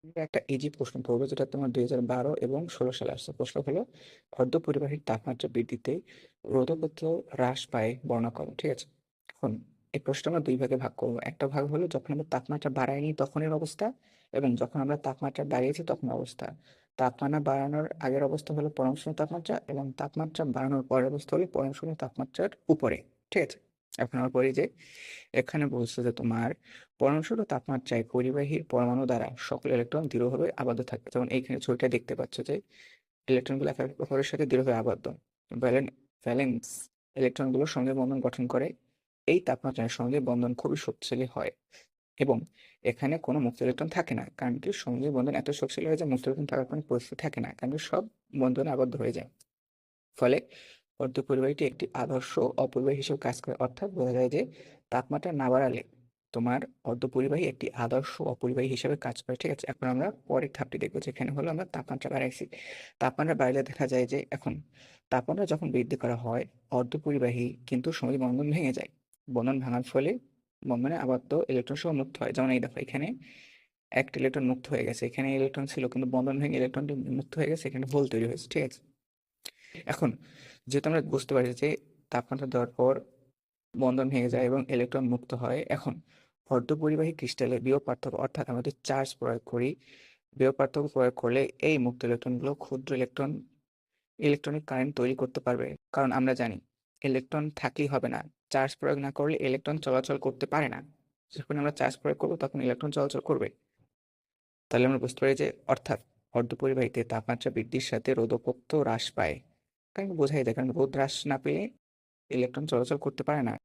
একটা ইজি প্রশ্ন পড়বো যেটা তোমার 2012 এবং 16 সালে আসছে। প্রশ্ন হলো অর্ধপরিবাহীর তাপমাত্রা বৃদ্ধিতে রোধকত্ব হ্রাস পায় বর্ণনা করো। ঠিক আছে? এখন এই প্রশ্নটা আমরা দুই ভাগে ভাগ করবো। একটা ভাগ হলো যখন আমরা তাপমাত্রা বাড়াইনি তখনের অবস্থা, এবং যখন আমরা তাপমাত্রা বাড়িয়েছি তখন অবস্থা। তাপমাত্রা বাড়ানোর আগের অবস্থা হলো পরমশূন্য তাপমাত্রা, এবং তাপমাত্রা বাড়ানোর পরের অবস্থা হলো পরমশূন্য তাপমাত্রার উপরে। ঠিক আছে? এখন আমরা পড়ি যে এখানে বলছে যে তোমার পরমাণু তাপমাত্রায় পরিবাহীর পরমাণু দ্বারা সকল ইলেকট্রন দৃঢ়ভাবে আবদ্ধ থাকে। যেমন এইখানে ছবিটা দেখতে পাচ্ছ যে ইলেকট্রনগুলো একে অপরের সাথে দৃঢ়ভাবে আবদ্ধ। ভ্যালেন্স ইলেকট্রনগুলো সঙ্গে বন্ধন গঠন করে। এই তাপমাত্রায় সঙ্গে বন্ধন খুবই শক্তিশালী হয়, এবং এখানে কোনো মুক্ত ইলেকট্রন থাকে না, কারণ কি সঙ্গে বন্ধন এত শক্তিশালী হয়ে যায় মুক্ত ইলেকট্রন থাকার কোনো পরিস্থিতি থাকে না, কারণ কি সব বন্ধনে আবদ্ধ হয়ে যায়। ফলে অর্ধপরিবাহীটি একটি আদর্শ অপরিবাহী হিসেবে কাজ করে, অর্থাৎ বোঝা যায় যে তাপমাত্রা না বাড়ালে তোমার অর্ধপরিবাহী একটি আদর্শ অপরিবাহী হিসেবে কাজ করে। ঠিক আছে? এখন আমরা পরের ধাপটি দেখবো, যেখানে হলো আমরা তাপমাত্রা বাড়াইছি। তাপমাত্রা বাড়লে দেখা যায় যে এখন তাপমাত্রা যখন বৃদ্ধি করা হয় অর্ধপরিবাহী কিন্তু সময় বন্ধন ভেঙে যায়। বন্ধন ভাঙার ফলে বন্ধনে আবদ্ধ ইলেকট্রন সহ মুক্ত হয়। যেমন এই দেখো এখানে একটা ইলেকট্রন মুক্ত হয়ে গেছে, এখানে ইলেকট্রন ছিল কিন্তু বন্ধন ভেঙে ইলেকট্রনটি মুক্ত হয়ে গেছে, এখানে হোল তৈরি হয়েছে। ঠিক আছে? এখন যেহেতু আমরা বুঝতে পারি যে তাপমাত্রা দেওয়ার পর বন্ধন ভেঙে যায় এবং ইলেকট্রন মুক্ত হয়, এখন অর্ধপরিবাহী ক্রিস্টালে বিভব পার্থক্য অর্থাৎ আমাদের চার্জ প্রয়োগ করি। বিভব পার্থক্য প্রয়োগ করলে এই মুক্ত ইলেকট্রনগুলো ক্ষুদ্র ইলেকট্রনিক কারেন্ট তৈরি করতে পারবে। কারণ আমরা জানি ইলেকট্রন থাকলেই হবে না, চার্জ প্রয়োগ না করলে ইলেকট্রন চলাচল করতে পারে না। যখন আমরা চার্জ প্রয়োগ করবো তখন ইলেকট্রন চলাচল করবে। তাহলে আমরা বুঝতে পারি যে অর্থাৎ অর্ধপরিবাহীতে তাপমাত্রা বৃদ্ধির সাথে রোধকত্ব হ্রাস পায়। কারণ বোঝাই যায়, কারণ রোধ হ্রাস না পেলে ইলেকট্রন চলাচল করতে পারে না।